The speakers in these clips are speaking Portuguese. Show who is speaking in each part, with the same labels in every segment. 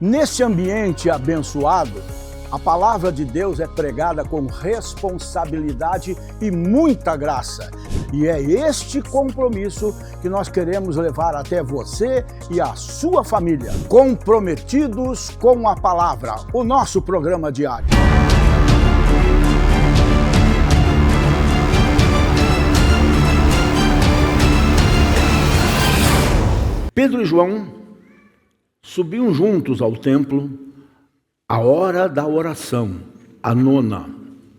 Speaker 1: Nesse ambiente abençoado, a palavra de Deus é pregada com responsabilidade e muita graça. E é este compromisso que nós queremos levar até você e a sua família. Comprometidos com a palavra, o nosso programa diário. Pedro e João subiam juntos ao templo à hora da oração, a nona,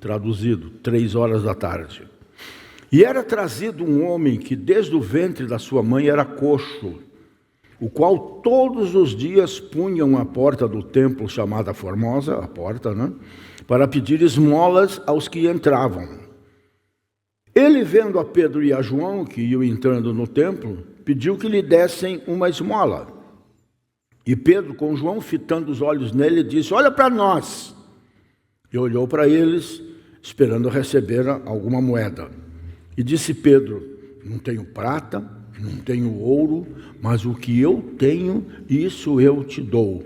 Speaker 1: traduzido, 3 horas da tarde. E era trazido um homem que desde o ventre da sua mãe era coxo, o qual todos os dias punham à porta do templo chamada Formosa, a porta, né, para pedir esmolas aos que entravam. Ele, vendo a Pedro e a João, que iam entrando no templo, pediu que lhe dessem uma esmola. E Pedro, com João fitando os olhos nele, disse: olha para nós. E olhou para eles, esperando receber alguma moeda. E disse Pedro: não tenho prata, não tenho ouro, mas o que eu tenho, isso eu te dou.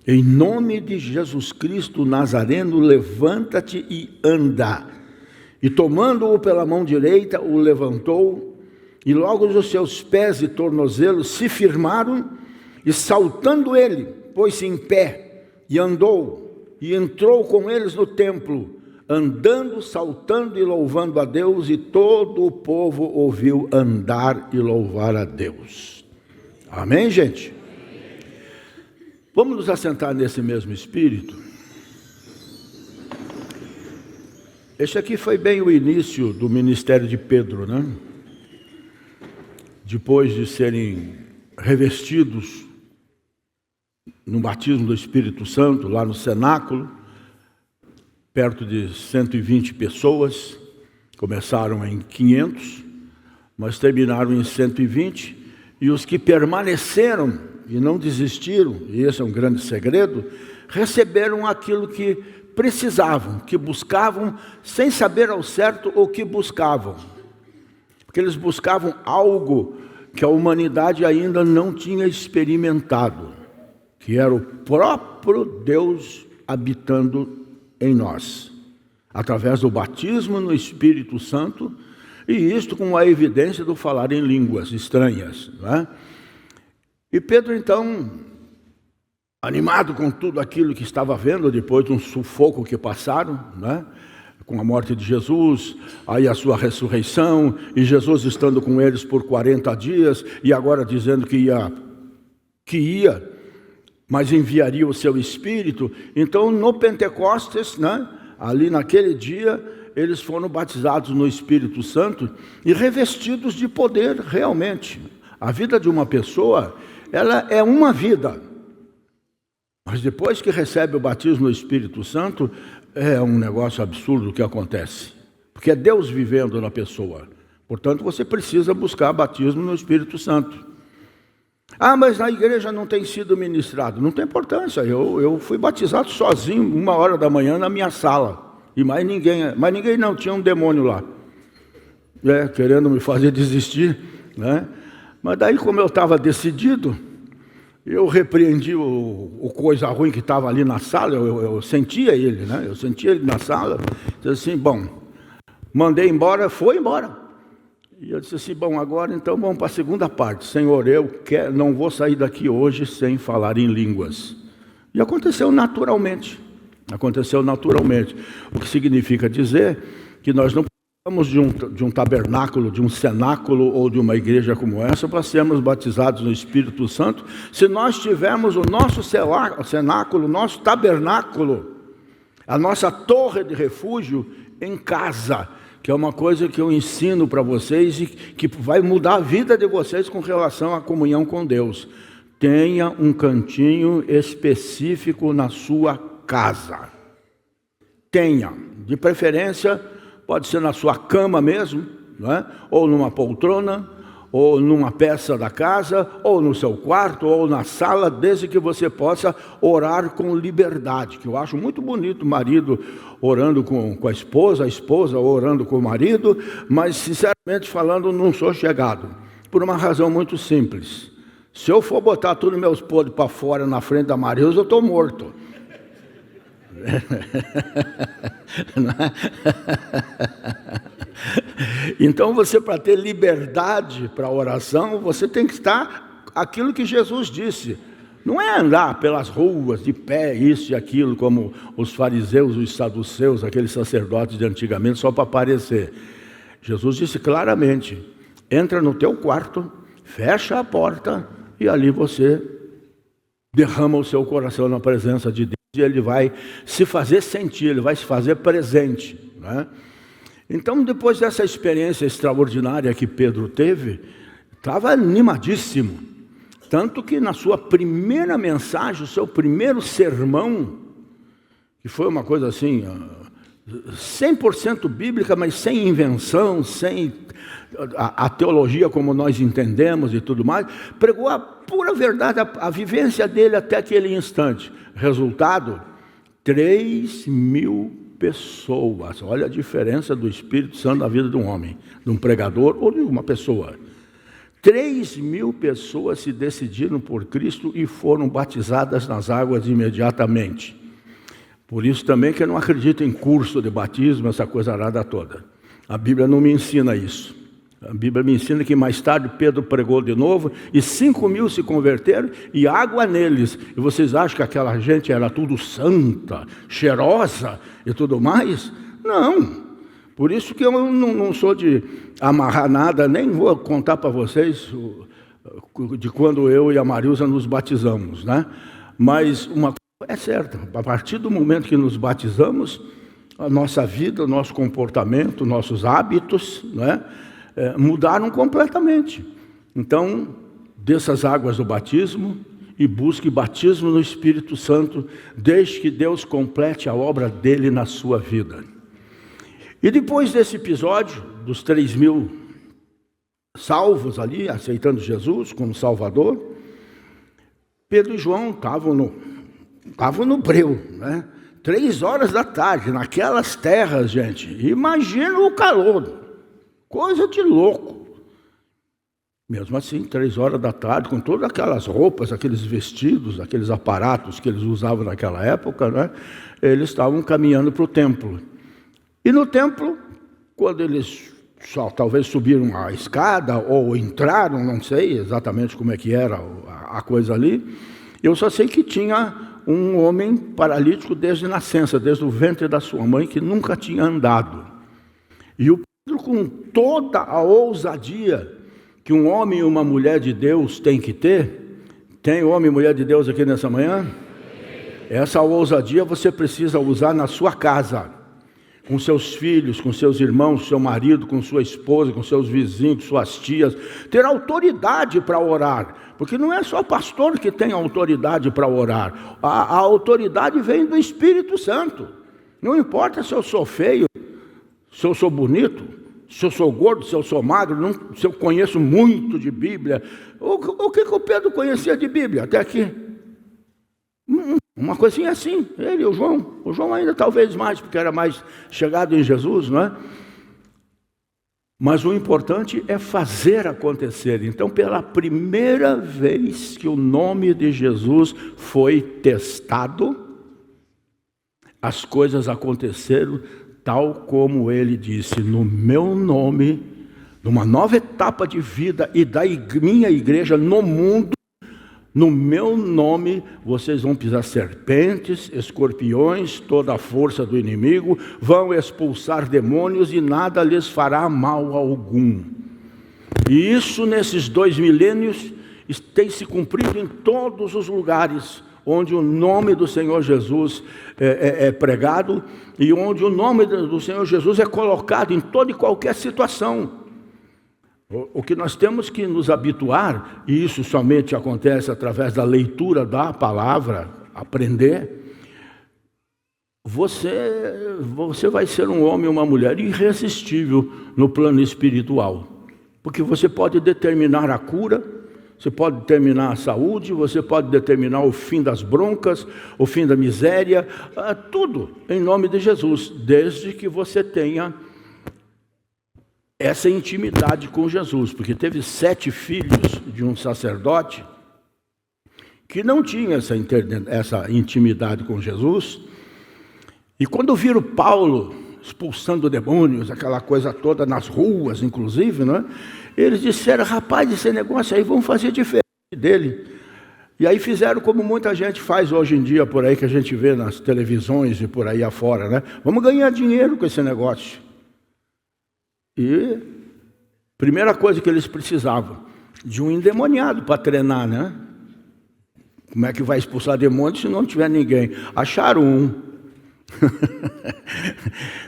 Speaker 1: Em nome de Jesus Cristo Nazareno, levanta-te e anda. E tomando-o pela mão direita, o levantou, e logo os seus pés e tornozelos se firmaram, e saltando ele, pôs-se em pé, e andou, e entrou com eles no templo, andando, saltando e louvando a Deus, e todo o povo ouviu andar e louvar a Deus. Amém, gente? Vamos nos assentar nesse mesmo espírito. Este aqui foi bem o início do ministério de Pedro, né? Depois de serem revestidos no batismo do Espírito Santo, lá no cenáculo, perto de 120 pessoas, começaram em 500, mas terminaram em 120, e os que permaneceram e não desistiram, e esse é um grande segredo, receberam aquilo que precisavam, que buscavam, sem saber ao certo o que buscavam, porque eles buscavam algo que a humanidade ainda não tinha experimentado, que era o próprio Deus habitando em nós, através do batismo no Espírito Santo, e isto com a evidência do falar em línguas estranhas, né? E Pedro, então, animado com tudo aquilo que estava vendo, depois de um sufoco que passaram, né, com a morte de Jesus, aí a sua ressurreição, e Jesus estando com eles por 40 dias, e agora dizendo que ia, mas enviaria o seu Espírito. Então, no Pentecostes, né, ali naquele dia, eles foram batizados no Espírito Santo e revestidos de poder realmente. A vida de uma pessoa, ela é uma vida, mas depois que recebe o batismo no Espírito Santo, é um negócio absurdo o que acontece, porque é Deus vivendo na pessoa. Portanto, você precisa buscar batismo no Espírito Santo. Ah, mas na igreja não tem sido ministrado. Não tem importância, eu fui batizado sozinho, 1 hora da manhã na minha sala, e mais ninguém não, tinha um demônio lá, querendo me fazer desistir, né? Mas daí, como eu estava decidido, eu repreendi o coisa ruim que estava ali na sala, eu sentia ele, né? Eu sentia ele na sala, disse assim, bom, mandei embora, foi embora. E eu disse assim, bom, agora então vamos para a segunda parte. Senhor, não vou sair daqui hoje sem falar em línguas. E aconteceu naturalmente. O que significa dizer que nós não precisamos de um tabernáculo, de um cenáculo ou de uma igreja como essa para sermos batizados no Espírito Santo, se nós tivermos o nosso cenáculo, o nosso tabernáculo, a nossa torre de refúgio em casa, que é uma coisa que eu ensino para vocês e que vai mudar a vida de vocês com relação à comunhão com Deus. Tenha um cantinho específico na sua casa. Tenha, de preferência, pode ser na sua cama mesmo, não é? Ou numa poltrona, ou numa peça da casa, ou no seu quarto, ou na sala, desde que você possa orar com liberdade, que eu acho muito bonito o marido orando com a esposa orando com o marido, mas sinceramente falando não sou chegado, por uma razão muito simples. Se eu for botar tudo meus podres para fora na frente da Marilza, eu estou morto. Então você, para ter liberdade para a oração, você tem que estar aquilo que Jesus disse. Não é andar pelas ruas de pé, isso e aquilo, como os fariseus, os saduceus, aqueles sacerdotes de antigamente, só para aparecer. Jesus disse claramente: entra no teu quarto, fecha a porta e ali você derrama o seu coração na presença de Deus e Ele vai se fazer sentir, Ele vai se fazer presente, né? Então, depois dessa experiência extraordinária que Pedro teve, estava animadíssimo. Tanto que na sua primeira mensagem, o seu primeiro sermão, que foi uma coisa assim, 100% bíblica, mas sem invenção, sem a teologia como nós entendemos e tudo mais, pregou a pura verdade, a vivência dele até aquele instante. Resultado, 3.000 pessoas. Olha a diferença do Espírito Santo na vida de um homem, de um pregador ou de uma pessoa. 3.000 pessoas se decidiram por Cristo e foram batizadas nas águas imediatamente. Por isso também que eu não acredito em curso de batismo, essa coisa arada toda. A Bíblia não me ensina isso. A Bíblia me ensina que mais tarde Pedro pregou de novo e 5.000 se converteram e água neles. E vocês acham que aquela gente era tudo santa, cheirosa e tudo mais? Não. Por isso que eu não sou de amarrar nada, nem vou contar para vocês de quando eu e a Marilza nos batizamos, né? Mas uma coisa é certa, a partir do momento que nos batizamos, a nossa vida, o nosso comportamento, nossos hábitos, né, mudaram completamente. Então, desça as águas do batismo e busque batismo no Espírito Santo, desde que Deus complete a obra dele na sua vida. E depois desse episódio, dos 3.000 salvos ali, aceitando Jesus como Salvador, Pedro e João estavam no breu, né? 3 horas da tarde, naquelas terras, gente. Imagina o calor, coisa de louco. Mesmo assim, 3 horas da tarde, com todas aquelas roupas, aqueles vestidos, aqueles aparatos que eles usavam naquela época, né? Eles estavam caminhando para o templo. E no templo, quando eles só talvez subiram a escada ou entraram, não sei exatamente como é que era a coisa ali, eu só sei que tinha um homem paralítico desde nascença, desde o ventre da sua mãe, que nunca tinha andado. E o Pedro, com toda a ousadia que um homem e uma mulher de Deus tem que ter, tem homem e mulher de Deus aqui nessa manhã? Essa ousadia você precisa usar na sua casa, com seus filhos, com seus irmãos, seu marido, com sua esposa, com seus vizinhos, com suas tias, ter autoridade para orar, porque não é só o pastor que tem autoridade para orar, a autoridade vem do Espírito Santo. Não importa se eu sou feio, se eu sou bonito, se eu sou gordo, se eu sou magro, se eu conheço muito de Bíblia. O que o Pedro conhecia de Bíblia até aqui? Uma coisinha assim, ele e o João ainda talvez mais, porque era mais chegado em Jesus, não é? Mas o importante é fazer acontecer. Então, pela primeira vez que o nome de Jesus foi testado, as coisas aconteceram tal como ele disse: no meu nome, numa nova etapa de vida e da minha igreja no mundo, no meu nome, vocês vão pisar serpentes, escorpiões, toda a força do inimigo, vão expulsar demônios e nada lhes fará mal algum. E isso, nesses 2 milênios, tem se cumprido em todos os lugares onde o nome do Senhor Jesus é pregado e onde o nome do Senhor Jesus é colocado em toda e qualquer situação. O que nós temos que nos habituar, e isso somente acontece através da leitura da palavra, aprender, você vai ser um homem ou uma mulher irresistível no plano espiritual, porque você pode determinar a cura, você pode determinar a saúde, você pode determinar o fim das broncas, o fim da miséria, tudo em nome de Jesus, desde que você tenha essa intimidade com Jesus, porque teve 7 filhos de um sacerdote, que não tinham essa intimidade com Jesus. E quando viram Paulo expulsando demônios, aquela coisa toda nas ruas, inclusive, né? Eles disseram: rapaz, esse negócio aí, vamos fazer diferente dele. E aí fizeram como muita gente faz hoje em dia por aí, que a gente vê nas televisões e por aí afora, né? Vamos ganhar dinheiro com esse negócio. E primeira coisa que eles precisavam, de um endemoniado para treinar, né? Como é que vai expulsar demônio se não tiver ninguém? Acharam um.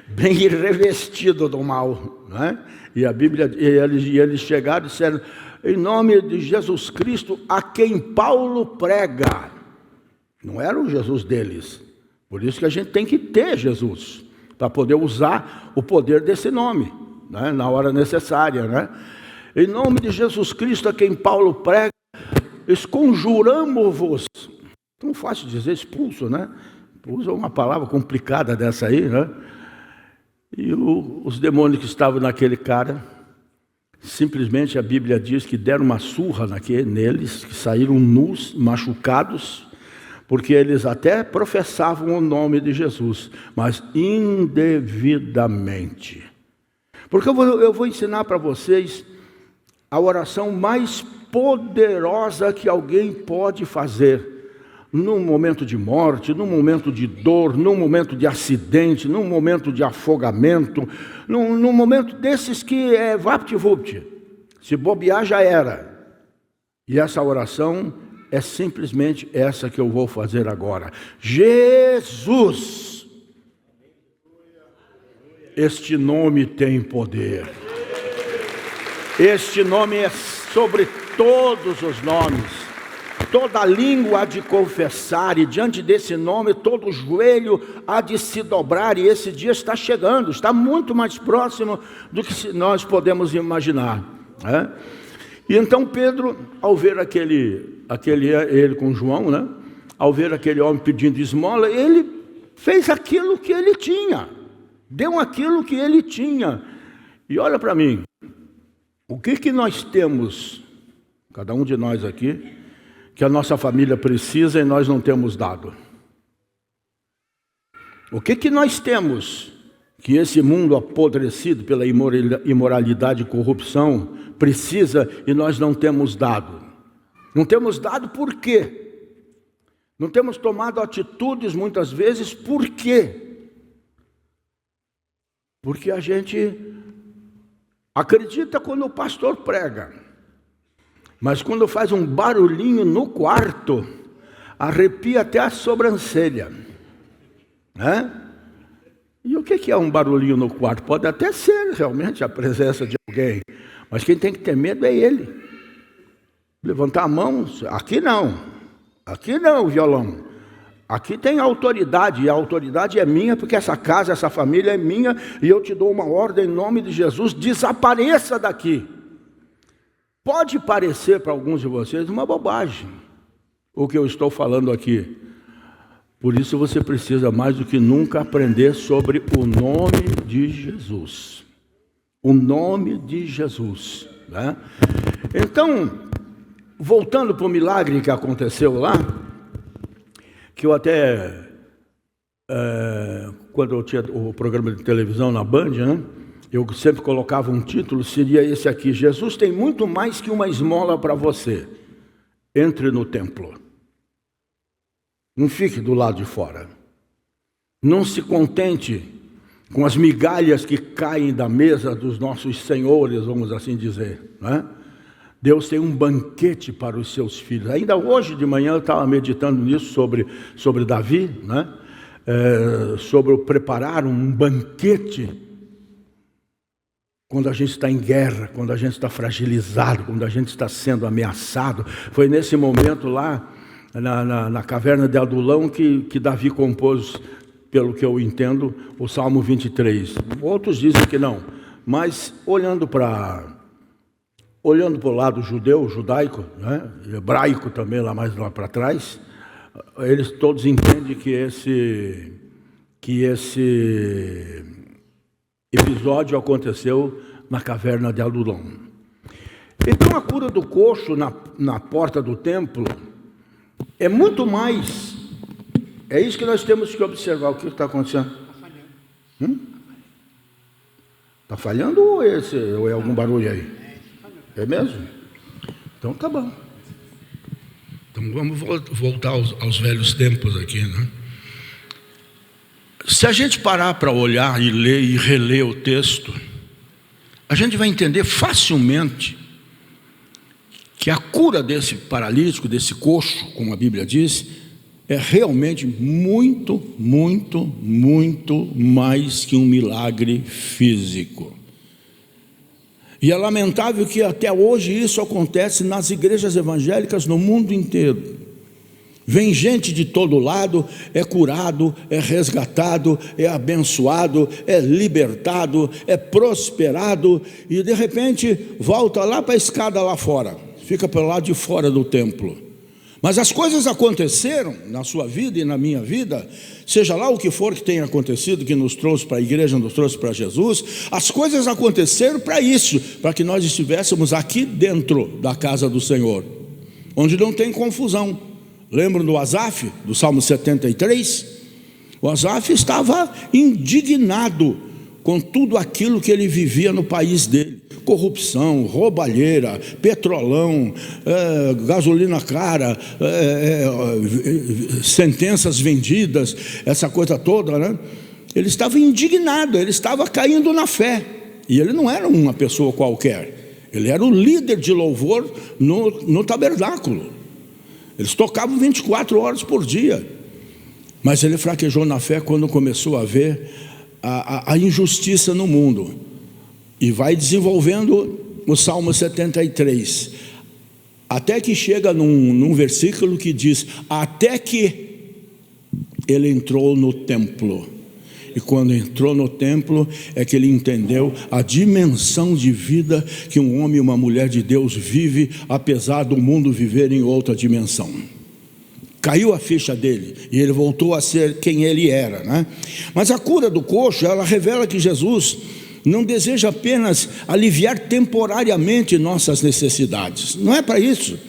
Speaker 1: Bem revestido do mal, né? E a Bíblia, eles chegaram e disseram: em nome de Jesus Cristo, a quem Paulo prega. Não era o Jesus deles. Por isso que a gente tem que ter Jesus, para poder usar o poder desse nome, né? Na hora necessária, né? Em nome de Jesus Cristo, a quem Paulo prega, esconjuramos-vos. Tão fácil dizer expulso, né? Usa uma palavra complicada dessa aí, né? E os demônios que estavam naquele cara, simplesmente a Bíblia diz que deram uma surra neles, que saíram nus, machucados, porque eles até professavam o nome de Jesus, mas indevidamente. Porque eu vou ensinar para vocês a oração mais poderosa que alguém pode fazer num momento de morte, num momento de dor, num momento de acidente, num momento de afogamento, num momento desses que é vapt-vupt. Se bobear, já era. E essa oração é simplesmente essa que eu vou fazer agora. Jesus! Este nome tem poder. Este nome é sobre todos os nomes. Toda língua há de confessar, e diante desse nome todo joelho há de se dobrar, e esse dia está chegando, está muito mais próximo do que nós podemos imaginar, né? E então Pedro, ao ver ele com João, né? Ao ver aquele homem pedindo esmola, ele fez aquilo que ele tinha, deu aquilo que ele tinha. E olha para mim, o que nós temos, cada um de nós aqui, que a nossa família precisa e nós não temos dado? O que nós temos que esse mundo apodrecido pela imoralidade e corrupção precisa e nós não temos dado? Não temos dado por quê? Não temos tomado atitudes muitas vezes por quê? Porque a gente acredita quando o pastor prega, mas quando faz um barulhinho no quarto, arrepia até a sobrancelha, né? E o que é um barulhinho no quarto? Pode até ser realmente a presença de alguém, mas quem tem que ter medo é ele. Levantar a mão, aqui não, violão. Aqui tem autoridade, e a autoridade é minha, porque essa casa, essa família é minha, e eu te dou uma ordem em nome de Jesus: desapareça daqui. Pode parecer para alguns de vocês uma bobagem o que eu estou falando aqui. Por isso você precisa mais do que nunca aprender sobre o nome de Jesus. O nome de Jesus, né? Então, voltando para o milagre que aconteceu lá, que eu até, quando eu tinha o programa de televisão na Band, né? Eu sempre colocava um título, seria esse aqui: Jesus tem muito mais que uma esmola para você. Entre no templo. Não fique do lado de fora. Não se contente com as migalhas que caem da mesa dos nossos senhores, vamos assim dizer, né? Deus tem um banquete para os seus filhos. Ainda hoje de manhã eu estava meditando nisso sobre Davi, né? Sobre preparar um banquete quando a gente está em guerra, quando a gente está fragilizado, quando a gente está sendo ameaçado. Foi nesse momento lá, na caverna de Adulão, que Davi compôs, pelo que eu entendo, o Salmo 23. Outros dizem que não, mas olhando para o lado judaico, né, hebraico também, lá para trás, eles todos entendem que esse episódio aconteceu na caverna de Adulão. Então a cura do coxo na porta do templo é muito mais. É isso que nós temos que observar. O que está acontecendo? Está falhando ou é algum barulho aí? É mesmo? Então tá bom. Então vamos voltar aos velhos tempos aqui, né? Se a gente parar para olhar e ler e reler o texto, a gente vai entender facilmente que a cura desse paralítico, desse coxo, como a Bíblia diz, é realmente muito, muito, muito mais que um milagre físico. E é lamentável que até hoje isso acontece nas igrejas evangélicas no mundo inteiro. Vem gente de todo lado, é curado, é resgatado, é abençoado, é libertado, é prosperado, e de repente volta lá para a escada lá fora, fica pelo lado de fora do templo. Mas as coisas aconteceram na sua vida e na minha vida, seja lá o que for que tenha acontecido, que nos trouxe para a igreja, nos trouxe para Jesus, as coisas aconteceram para isso, para que nós estivéssemos aqui dentro da casa do Senhor, onde não tem confusão. Lembram do Asaf, do Salmo 73? O Asaf estava indignado com tudo aquilo que ele vivia no país dele. Corrupção, roubalheira, petrolão, gasolina cara, sentenças vendidas, essa coisa toda, né? Ele estava indignado, ele estava caindo na fé. E ele não era uma pessoa qualquer, ele era o líder de louvor no tabernáculo. Eles tocavam 24 horas por dia. Mas ele fraquejou na fé quando começou a ver a injustiça no mundo. E vai desenvolvendo o Salmo 73. Até que chega num versículo que diz: até que ele entrou no templo. E quando entrou no templo, é que ele entendeu a dimensão de vida que um homem e uma mulher de Deus vive, apesar do mundo viver em outra dimensão. Caiu a ficha dele, e ele voltou a ser quem ele era, né? Mas a cura do coxo, ela revela que Jesus não deseja apenas aliviar temporariamente nossas necessidades. Não é para isso.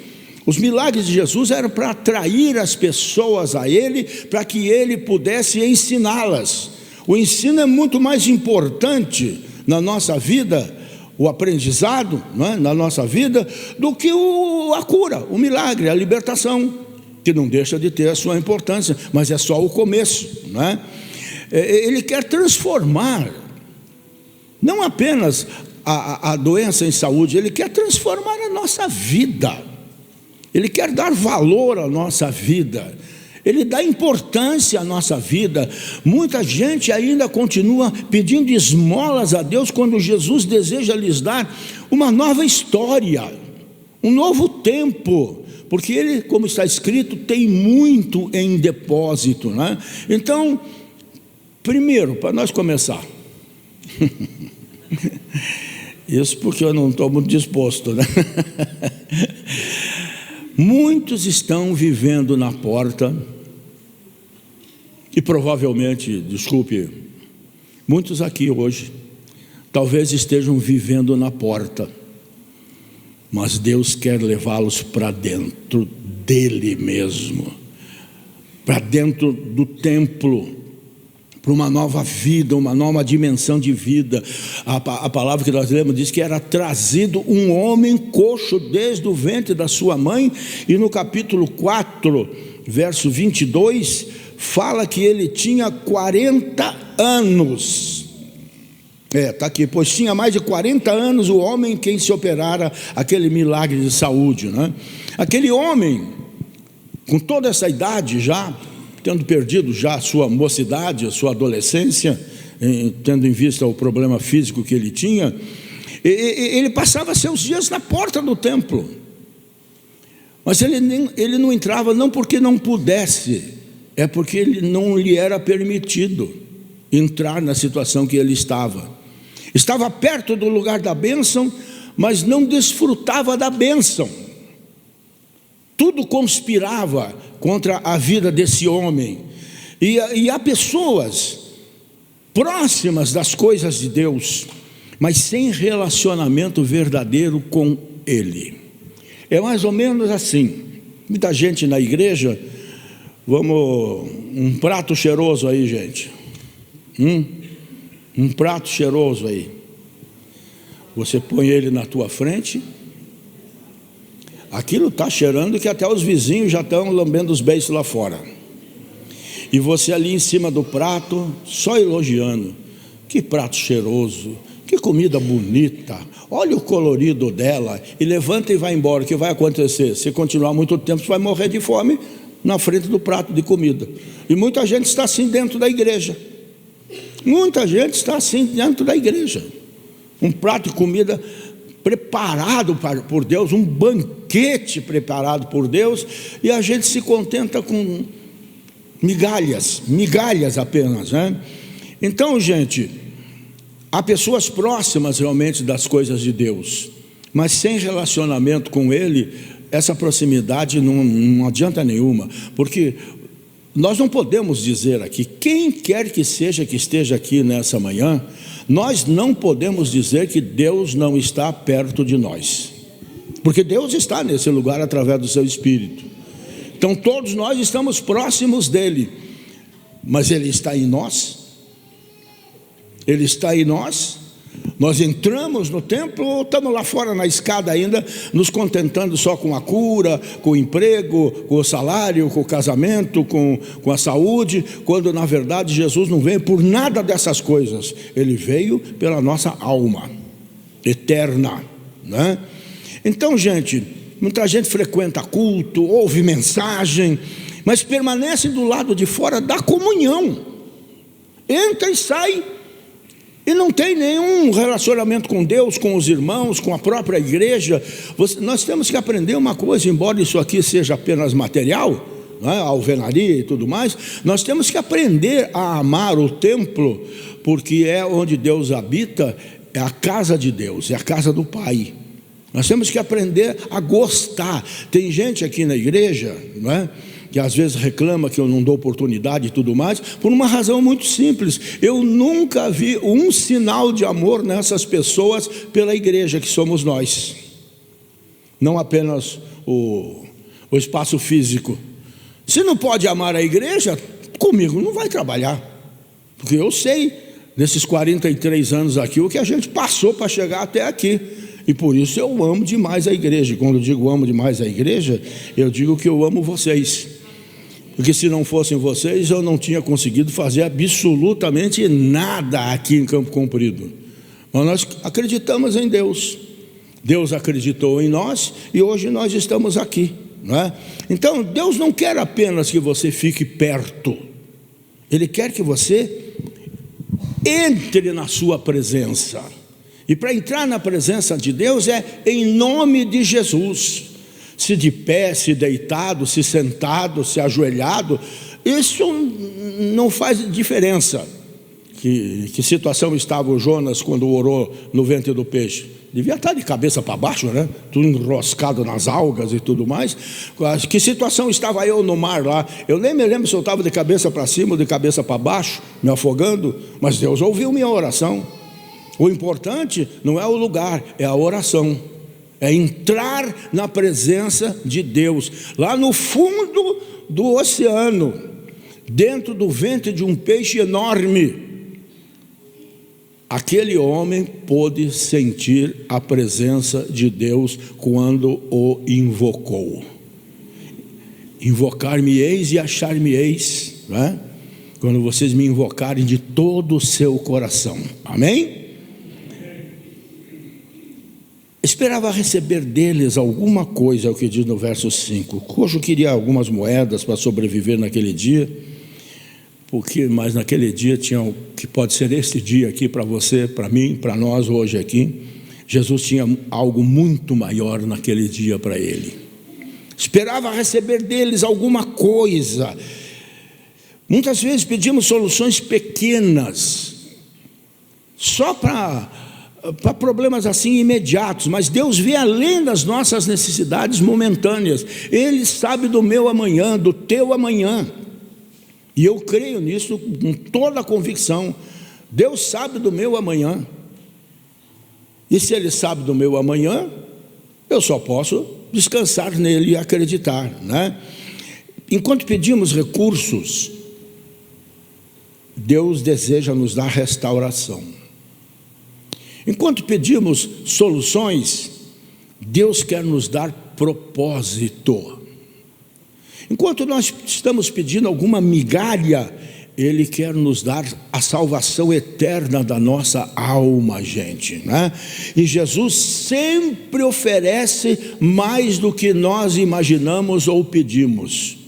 Speaker 1: Os milagres de Jesus eram para atrair as pessoas a Ele, para que Ele pudesse ensiná-las. O ensino é muito mais importante na nossa vida, o aprendizado, não é? Na nossa vida, do que a cura, o milagre, a libertação, que não deixa de ter a sua importância, mas é só o começo, não é? Ele quer transformar, não apenas a doença em saúde, Ele quer transformar a nossa vida, Ele quer dar valor à nossa vida, Ele dá importância à nossa vida. Muita gente ainda continua pedindo esmolas a Deus, quando Jesus deseja lhes dar uma nova história, um novo tempo, porque Ele, como está escrito, tem muito em depósito, né? Então, primeiro, para nós começar, isso porque eu não estou muito disposto, né? Muitos estão vivendo na porta, e provavelmente, desculpe, muitos aqui hoje talvez estejam vivendo na porta, mas Deus quer levá-los para dentro dele mesmo, para dentro do templo, para uma nova vida, uma nova dimensão de vida. A palavra que nós lemos diz que era trazido um homem coxo desde o ventre da sua mãe, e no capítulo 4, verso 22, fala que ele tinha 40 anos. Está aqui: pois tinha mais de 40 anos o homem quem se operara aquele milagre de saúde, né? Aquele homem, com toda essa idade já, tendo perdido já a sua mocidade, a sua adolescência, tendo em vista o problema físico que ele tinha, ele passava seus dias na porta do templo, mas ele não entrava, não porque não pudesse, é porque ele não lhe era permitido entrar na situação que ele estava perto do lugar da bênção, mas não desfrutava da bênção. Tudo conspirava contra a vida desse homem, e há pessoas próximas das coisas de Deus, mas sem relacionamento verdadeiro com Ele. É mais ou menos assim: Muita gente na igreja, vamos, um prato cheiroso aí, gente. Um prato cheiroso aí. Você põe ele na tua frente, aquilo está cheirando que até os vizinhos já estão lambendo os beiços lá fora. E você ali em cima do prato, só elogiando. Que prato cheiroso, que comida bonita, olha o colorido dela. E levanta e vai embora. O que vai acontecer? Se continuar muito tempo, você vai morrer de fome na frente do prato de comida. E muita gente está assim dentro da igreja. Muita gente está assim dentro da igreja. Um prato de comida preparado por Deus, um banquete preparado por Deus, e a gente se contenta com migalhas apenas, né? Então, gente, há pessoas próximas realmente das coisas de Deus, mas sem relacionamento com Ele, essa proximidade não adianta nenhuma, porque nós não podemos dizer aqui, quem quer que seja que esteja aqui nessa manhã, nós não podemos dizer que Deus não está perto de nós, porque Deus está nesse lugar através do seu Espírito. Então todos nós estamos próximos dEle, mas Ele está em nós? Ele está em nós? Nós entramos no templo ou estamos lá fora na escada ainda, nos contentando só com a cura, com o emprego, com o salário, com o casamento, com a saúde, quando na verdade Jesus não veio por nada dessas coisas. Ele veio pela nossa alma eterna, né? Então, gente, muita gente frequenta culto, ouve mensagem, mas permanece do lado de fora da comunhão. Entra e sai e não tem nenhum relacionamento com Deus, com os irmãos, com a própria igreja. Nós temos que aprender uma coisa, embora isso aqui seja apenas material, né, a alvenaria e tudo mais, nós temos que aprender a amar o templo, porque é onde Deus habita, é a casa de Deus, é a casa do Pai. Nós temos que aprender a gostar. Tem gente aqui na igreja, né, que às vezes reclama que eu não dou oportunidade e tudo mais, por uma razão muito simples. Eu nunca vi um sinal de amor nessas pessoas pela igreja que somos nós. Não apenas o espaço físico. Se não pode amar a igreja, comigo não vai trabalhar. Porque eu sei, nesses 43 anos aqui, o que a gente passou para chegar até aqui. E por isso eu amo demais a igreja. E quando eu digo amo demais a igreja, eu digo que eu amo vocês. Porque se não fossem vocês, eu não tinha conseguido fazer absolutamente nada aqui em Campo Comprido. Mas nós acreditamos em Deus. Deus acreditou em nós e hoje nós estamos aqui, não é? Então Deus não quer apenas que você fique perto. Ele quer que você entre na sua presença. E para entrar na presença de Deus é em nome de Jesus. Se de pé, se deitado, se sentado, se ajoelhado, isso não faz diferença. Que situação estava o Jonas quando orou no ventre do peixe? Devia estar de cabeça para baixo, né? Tudo enroscado nas algas e tudo mais. Que situação estava eu no mar lá? Eu nem me lembro se eu estava de cabeça para cima ou de cabeça para baixo, me afogando, mas Deus ouviu minha oração. O importante não é o lugar, é a oração. É entrar na presença de Deus, lá no fundo do oceano, dentro do ventre de um peixe enorme. Aquele homem pôde sentir a presença de Deus quando o invocou. Invocar-me-eis e achar-me-eis, né? Quando vocês me invocarem de todo o seu coração. Amém? Esperava receber deles alguma coisa, é o que diz no verso 5. Hoje eu queria algumas moedas para sobreviver naquele dia, mas naquele dia tinha o que pode ser este dia aqui para você, para mim, para nós hoje aqui. Jesus tinha algo muito maior naquele dia para ele. Esperava receber deles alguma coisa. Muitas vezes pedimos soluções pequenas, só para problemas assim imediatos, mas Deus vê além das nossas necessidades momentâneas. Ele sabe do meu amanhã, do teu amanhã, e eu creio nisso com toda a convicção. Deus sabe do meu amanhã, e se Ele sabe do meu amanhã, eu só posso descansar nele e acreditar, né? Enquanto pedimos recursos, Deus deseja nos dar restauração. Enquanto pedimos soluções, Deus quer nos dar propósito. Enquanto nós estamos pedindo alguma migalha, Ele quer nos dar a salvação eterna da nossa alma, gente, né? E Jesus sempre oferece mais do que nós imaginamos ou pedimos.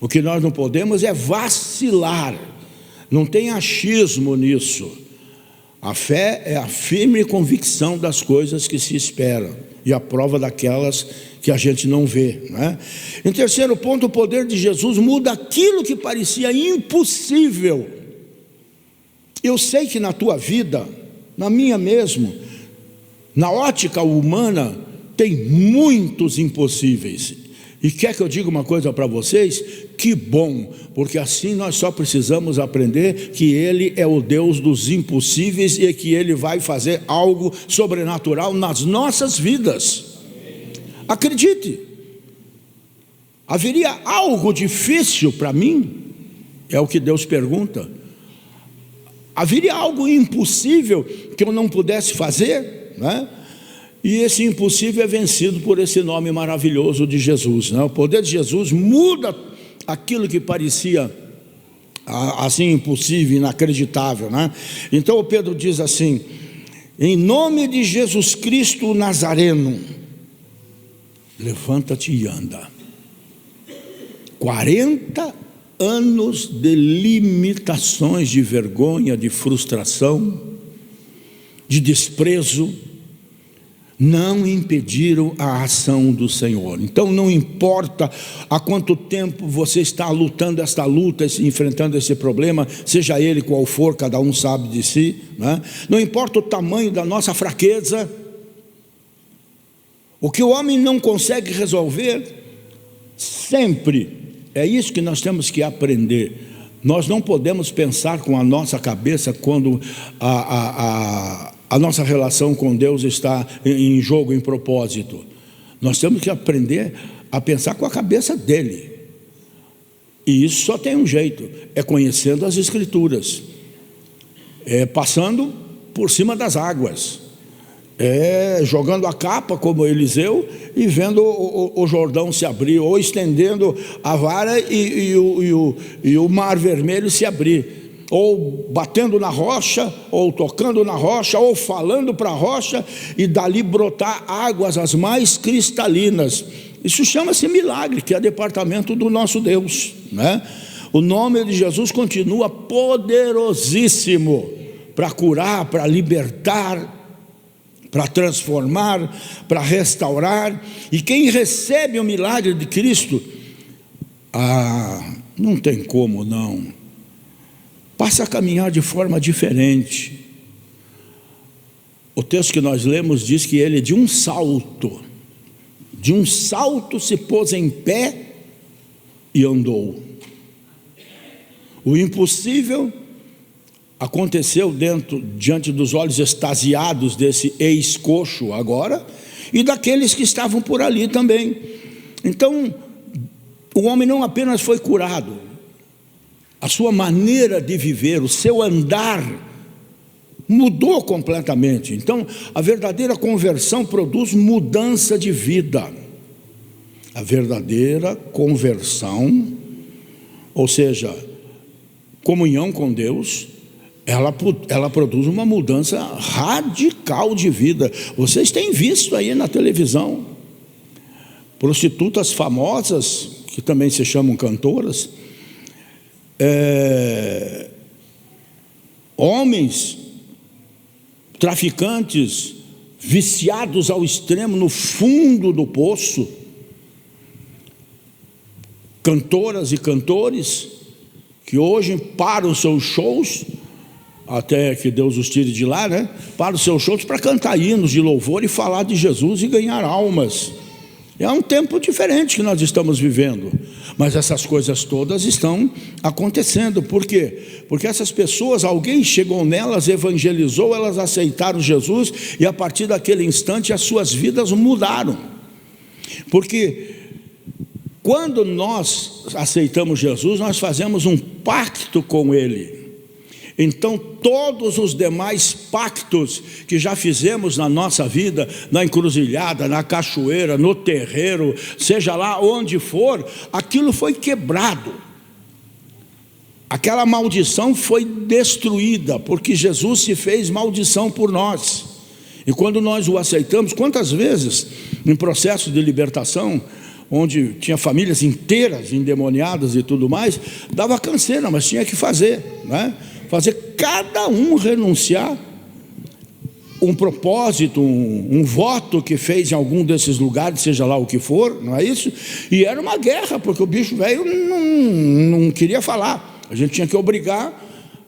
Speaker 1: O que nós não podemos é vacilar, não tem achismo nisso. A fé é a firme convicção das coisas que se esperam e a prova daquelas que a gente não vê, né? Em terceiro ponto, o poder de Jesus muda aquilo que parecia impossível. Eu sei que na tua vida, na minha mesmo, na ótica humana, tem muitos impossíveis. E quer que eu diga uma coisa para vocês? Que bom, porque assim nós só precisamos aprender que Ele é o Deus dos impossíveis e que Ele vai fazer algo sobrenatural nas nossas vidas. Acredite, haveria algo difícil para mim? É o que Deus pergunta. Haveria algo impossível que eu não pudesse fazer, né? E esse impossível é vencido por esse nome maravilhoso de Jesus, né? O poder de Jesus muda aquilo que parecia assim impossível, inacreditável, né? Então o Pedro diz assim: em nome de Jesus Cristo Nazareno, levanta-te e anda. 40 anos de limitações, de vergonha, de frustração, de desprezo, não impediram a ação do Senhor. Então não importa há quanto tempo você está lutando esta luta, enfrentando esse problema, seja ele qual for, cada um sabe de si, né? Não importa o tamanho da nossa fraqueza, o que o homem não consegue resolver, sempre, é isso que nós temos que aprender. Nós não podemos pensar com a nossa cabeça quando a nossa relação com Deus está em jogo, em propósito. Nós temos que aprender a pensar com a cabeça dele. E isso só tem um jeito, é conhecendo as Escrituras, é passando por cima das águas, é jogando a capa como Eliseu e vendo o Jordão se abrir, ou estendendo a vara e o mar vermelho se abrir, ou batendo na rocha, ou tocando na rocha, ou falando para a rocha e dali brotar águas as mais cristalinas. Isso chama-se milagre, que é departamento do nosso Deus, né? O nome de Jesus continua poderosíssimo para curar, para libertar, para transformar, para restaurar. E quem recebe o milagre de Cristo, não tem como não, passa a caminhar de forma diferente. O texto que nós lemos diz que ele de um salto se pôs em pé e andou. O impossível aconteceu diante dos olhos extasiados desse ex-coxo agora, e daqueles que estavam por ali também. Então, o homem não apenas foi curado, a sua maneira de viver, o seu andar mudou completamente. Então, a verdadeira conversão produz mudança de vida. A verdadeira conversão, ou seja, comunhão com Deus, ela produz uma mudança radical de vida. Vocês têm visto aí na televisão prostitutas famosas, que também se chamam cantoras, homens traficantes viciados ao extremo no fundo do poço, cantoras e cantores que hoje param os seus shows, até que Deus os tire de lá, né? Para os seus shows para cantar hinos de louvor e falar de Jesus e ganhar almas. É um tempo diferente que nós estamos vivendo, mas essas coisas todas estão acontecendo. Por quê? Porque essas pessoas, alguém chegou nelas, evangelizou, elas aceitaram Jesus, e a partir daquele instante as suas vidas mudaram. Porque quando nós aceitamos Jesus, nós fazemos um pacto com Ele. Então todos os demais pactos que já fizemos na nossa vida, na encruzilhada, na cachoeira, no terreiro, seja lá onde for, aquilo foi quebrado. Aquela maldição foi destruída, porque Jesus se fez maldição por nós. E quando nós o aceitamos, quantas vezes em processo de libertação, onde tinha famílias inteiras endemoniadas e tudo mais, dava canseira, mas tinha que fazer, né? Fazer cada um renunciar um propósito, um voto que fez em algum desses lugares, seja lá o que for, não é isso? E era uma guerra, porque o bicho velho não queria falar. A gente tinha que obrigar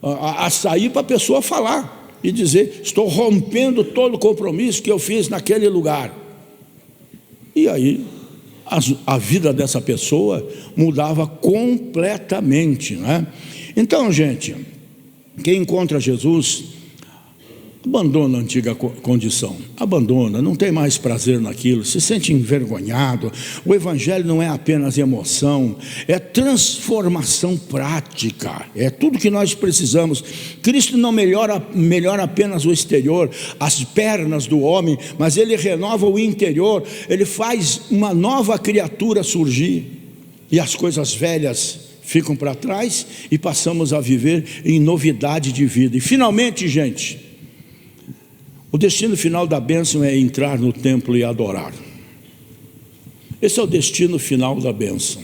Speaker 1: a sair para a pessoa falar e dizer: estou rompendo todo o compromisso que eu fiz naquele lugar. E aí a vida dessa pessoa mudava completamente, né? Então, gente, quem encontra Jesus, abandona a antiga condição, abandona, não tem mais prazer naquilo, se sente envergonhado. O Evangelho não é apenas emoção, é transformação prática, é tudo que nós precisamos. Cristo não melhora apenas o exterior, as pernas do homem, mas Ele renova o interior, Ele faz uma nova criatura surgir, e as coisas velhas ficam para trás e passamos a viver em novidade de vida. E finalmente, gente, o destino final da bênção é entrar no templo e adorar. Esse é o destino final da bênção.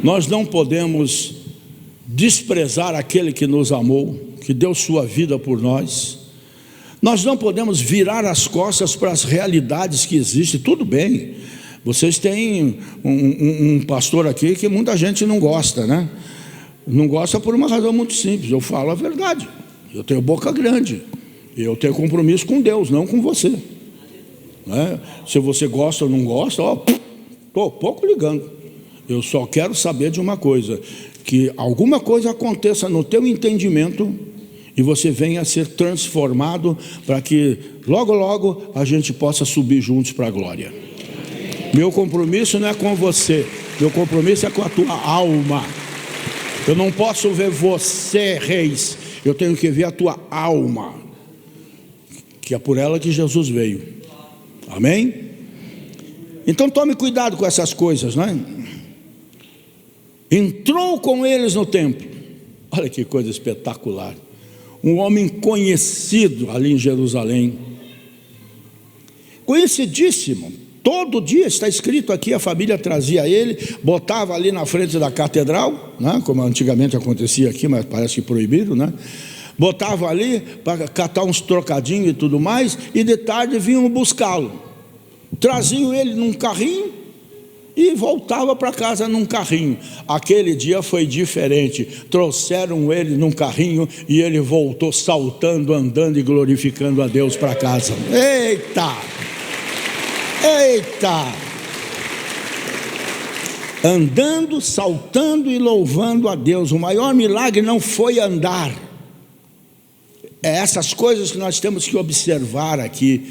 Speaker 1: Nós não podemos desprezar aquele que nos amou, que deu sua vida por nós. Nós não podemos virar as costas para as realidades que existem. Tudo bem, vocês têm um pastor aqui que muita gente não gosta, né? Não gosta por uma razão muito simples. Eu falo a verdade, eu tenho boca grande, eu tenho compromisso com Deus, não com você, né? Se você gosta ou não gosta, estou pouco ligando. Eu só quero saber de uma coisa: que alguma coisa aconteça no teu entendimento e você venha a ser transformado, para que logo logo a gente possa subir juntos para a glória. Meu compromisso não é com você, meu compromisso é com a tua alma. Eu não posso ver você, reis, eu tenho que ver a tua alma, que é por ela que Jesus veio. Amém? Então tome cuidado com essas coisas, né? Entrou com eles no templo. Olha que coisa espetacular. Um homem conhecido ali em Jerusalém, conhecidíssimo. Todo dia, está escrito aqui, a família trazia ele, botava ali na frente da catedral, né? Como antigamente acontecia aqui, mas parece que proibido, né? Botava ali para catar uns trocadinhos e tudo mais, e de tarde vinham buscá-lo. Traziam ele num carrinho e voltava para casa num carrinho. Aquele dia foi diferente. Trouxeram ele num carrinho e ele voltou saltando, andando e glorificando a Deus para casa. Eita! Eita! Andando, saltando e louvando a Deus. O maior milagre não foi andar. É essas coisas que nós temos que observar aqui.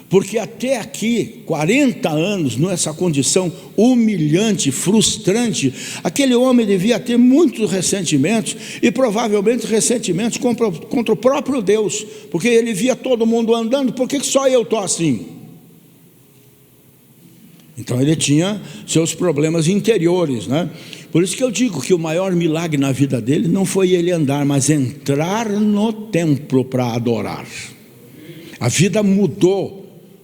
Speaker 1: Porque até aqui, 40 anos, nessa condição humilhante, frustrante, aquele homem devia ter muitos ressentimentos, e provavelmente ressentimentos contra o próprio Deus, porque ele via todo mundo andando. Por que só eu estou assim? Então ele tinha seus problemas interiores, né? Por isso que eu digo que o maior milagre na vida dele não foi ele andar, mas entrar no templo para adorar. A vida mudou,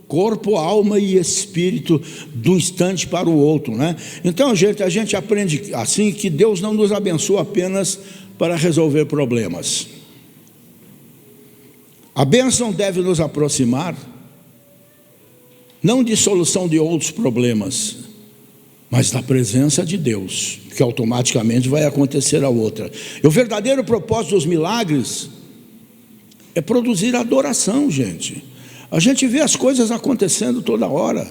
Speaker 1: corpo, alma e espírito, de um instante para o outro, né? Então, gente, a gente aprende assim que Deus não nos abençoa apenas para resolver problemas. A bênção deve nos aproximar, não de solução de outros problemas, mas da presença de Deus, que automaticamente vai acontecer a outra. E o verdadeiro propósito dos milagres é produzir adoração, gente. A gente vê as coisas acontecendo toda hora,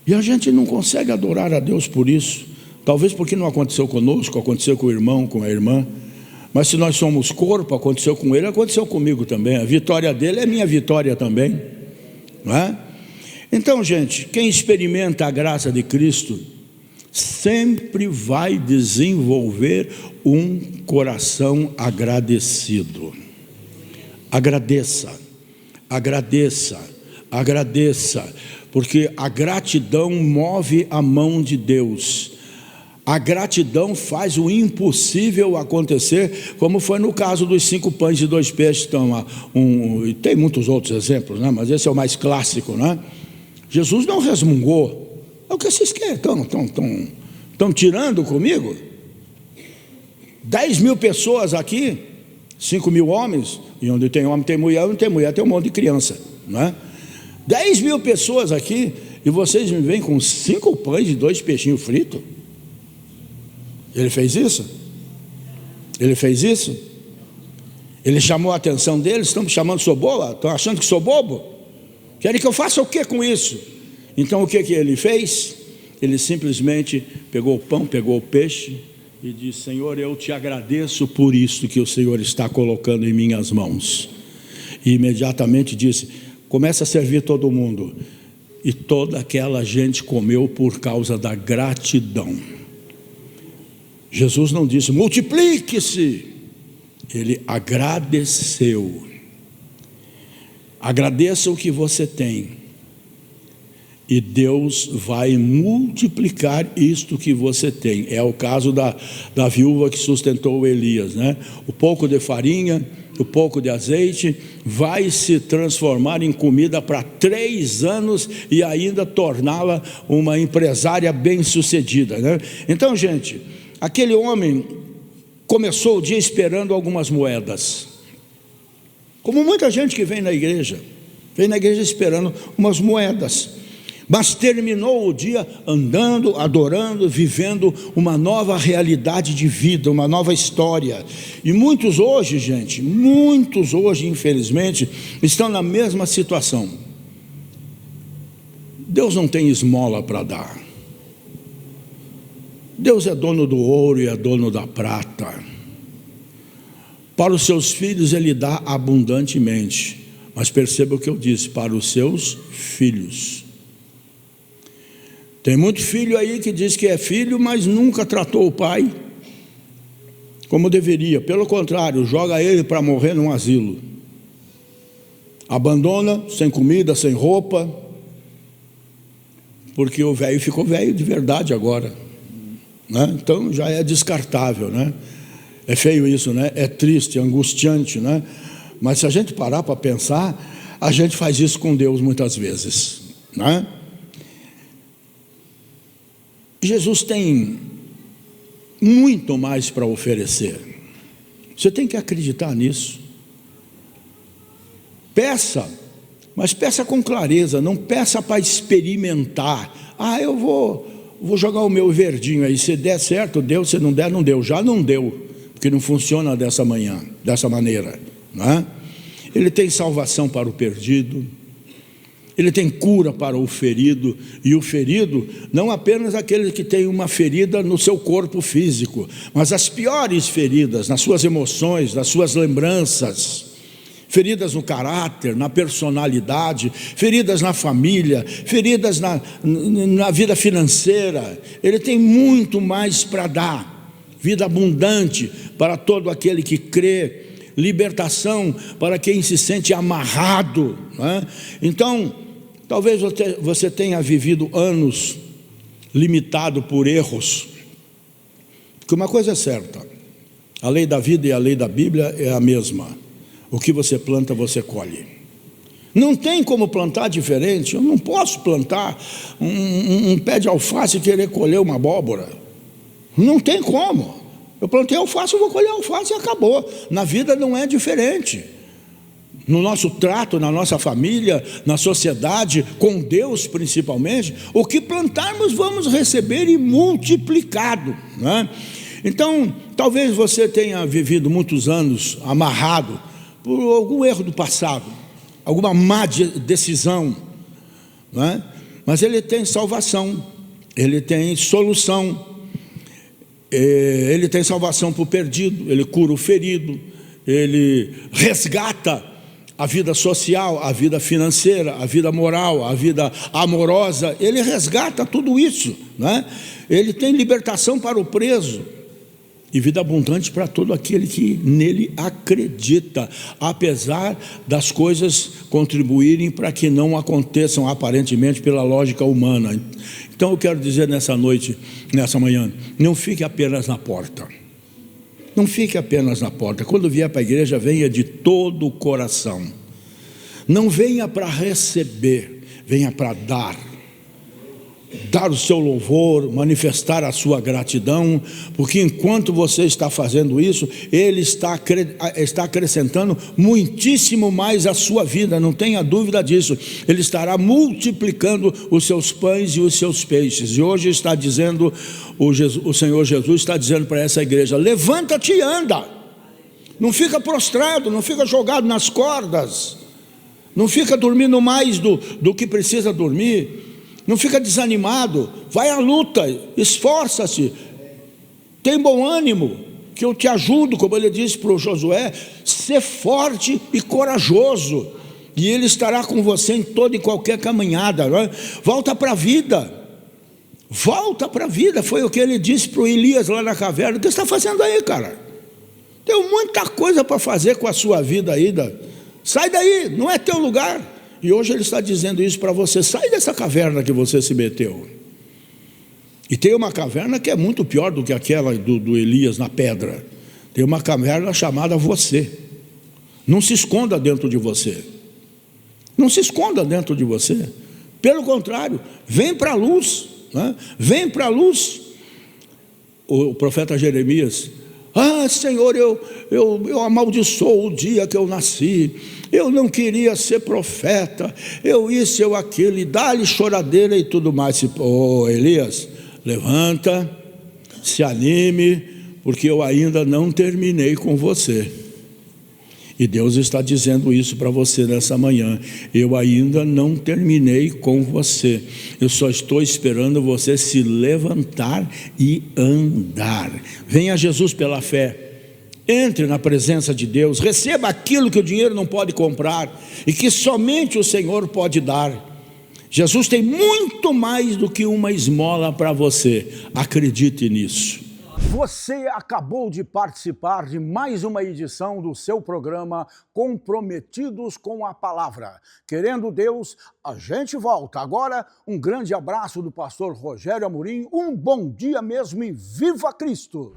Speaker 1: e a gente não consegue adorar a Deus por isso. Talvez porque não aconteceu conosco, aconteceu com o irmão, com a irmã. Mas se nós somos corpo, aconteceu com ele, aconteceu comigo também. A vitória dele é minha vitória também, não é? Então, gente, quem experimenta a graça de Cristo sempre vai desenvolver um coração agradecido. Agradeça, agradeça, agradeça, porque a gratidão move a mão de Deus. A gratidão faz o impossível acontecer, como foi no caso dos 5 pães e 2 peixes. Tem muitos outros exemplos, né? Mas esse é o mais clássico, né? Jesus não resmungou. O que vocês querem? Estão tirando comigo? 10 mil pessoas aqui, 5 mil homens, e onde tem homem tem mulher, onde tem mulher tem um monte de criança, não é? 10 mil pessoas aqui, e vocês me vêm com 5 pães e 2 peixinhos fritos? Ele fez isso? Ele fez isso? Ele chamou a atenção deles? Estão me chamando, sou boba? Estão achando que sou bobo? Querem que eu faça o que com isso? Então o que ele fez? Ele simplesmente pegou o pão, pegou o peixe e disse: Senhor, eu te agradeço por isso que o Senhor está colocando em minhas mãos. E imediatamente disse: começa a servir todo mundo. E toda aquela gente comeu por causa da gratidão. Jesus não disse: multiplique-se. Ele agradeceu. Agradeça o que você tem, e Deus vai multiplicar isto que você tem. É o caso da viúva que sustentou Elias, né? O pouco de farinha, o pouco de azeite vai se transformar em comida para 3 anos e ainda torná-la uma empresária bem-sucedida, né? Então, gente, aquele homem começou o dia esperando algumas moedas, como muita gente que vem na igreja esperando umas moedas, mas terminou o dia andando, adorando, vivendo uma nova realidade de vida, uma nova história. E muitos hoje, gente, infelizmente, estão na mesma situação. Deus não tem esmola para dar. Deus é dono do ouro e é dono da prata. Para os seus filhos Ele dá abundantemente. Mas perceba o que eu disse: para os seus filhos. Tem muito filho aí que diz que é filho, mas nunca tratou o pai como deveria. Pelo contrário, joga ele para morrer num asilo. Abandona, sem comida, sem roupa, porque o velho ficou velho de verdade agora, né? Então já é descartável, né? É feio isso, né? É triste, é angustiante, né? Mas se a gente parar para pensar, a gente faz isso com Deus muitas vezes, né? Jesus tem muito mais para oferecer. Você tem que acreditar nisso. Peça, mas peça com clareza. Não peça para experimentar. Eu vou jogar o meu verdinho aí. Se der certo, deu. Se não der, não deu. Já não deu, porque não funciona dessa maneira, né? Ele tem salvação para o perdido. Ele tem cura para o ferido, e o ferido não apenas aquele que tem uma ferida no seu corpo físico, mas as piores feridas, nas suas emoções, nas suas lembranças, feridas no caráter, na personalidade, feridas na família, feridas na vida financeira. Ele tem muito mais para dar, vida abundante para todo aquele que crê, libertação para quem se sente amarrado, né? Então, talvez você tenha vivido anos limitado por erros, porque uma coisa é certa: a lei da vida e a lei da Bíblia é a mesma. O que você planta, você colhe. Não tem como plantar diferente. Eu não posso plantar um pé de alface e querer colher uma abóbora. Não tem como. Eu plantei alface, eu vou colher alface e acabou. Na vida não é diferente. No nosso trato, na nossa família, na sociedade, com Deus principalmente, o que plantarmos vamos receber e multiplicado, né? Então, talvez você tenha vivido muitos anos amarrado por algum erro do passado, alguma má decisão, né? Mas Ele tem salvação, Ele tem solução, Ele tem salvação para o perdido, Ele cura o ferido, Ele resgata a vida social, a vida financeira, a vida moral, a vida amorosa. Ele resgata tudo isso, né? Ele tem libertação para o preso e vida abundante para todo aquele que nele acredita, apesar das coisas contribuírem para que não aconteçam aparentemente pela lógica humana. Então eu quero dizer nessa noite, nessa manhã, não fique apenas na porta. Não fique apenas na porta. Quando vier para a igreja, venha de todo o coração. Não venha para receber, venha para dar. Dar o seu louvor, manifestar a sua gratidão, porque enquanto você está fazendo isso, Ele está acrescentando muitíssimo mais à sua vida, não tenha dúvida disso. Ele estará multiplicando os seus pães e os seus peixes. E hoje está dizendo, o Senhor Jesus está dizendo para essa igreja: levanta-te e anda. Não fica prostrado, não fica jogado nas cordas, não fica dormindo mais do que precisa dormir. Não fica desanimado, vai à luta, esforça-se, tem bom ânimo, que eu te ajudo, como ele disse para o Josué, ser forte e corajoso, e ele estará com você em toda e qualquer caminhada, não é? Volta para a vida, foi o que ele disse para o Elias lá na caverna. O que você está fazendo aí, cara? Tem muita coisa para fazer com a sua vida aí, sai daí, não é teu lugar. E hoje ele está dizendo isso para você: sai dessa caverna que você se meteu. E tem uma caverna que é muito pior do que aquela do Elias na pedra. Tem uma caverna chamada você. Não se esconda dentro de você. Não se esconda dentro de você. Pelo contrário, vem para a luz, né? Vem para a luz. O profeta Jeremias: ah, Senhor, eu amaldiçoo o dia que eu nasci. Eu não queria ser profeta, isso, aquilo, e dá-lhe choradeira e tudo mais. Elias, levanta, se anime, porque eu ainda não terminei com você. E Deus está dizendo isso para você nessa manhã: eu ainda não terminei com você, eu só estou esperando você se levantar e andar. Venha Jesus pela fé. Entre na presença de Deus, receba aquilo que o dinheiro não pode comprar e que somente o Senhor pode dar. Jesus tem muito mais do que uma esmola para você, acredite nisso. Você acabou de participar de mais uma edição do seu programa Comprometidos com a Palavra. Querendo Deus, a gente volta. Agora, um grande abraço do pastor Rogério Amorim, um bom dia mesmo e viva Cristo!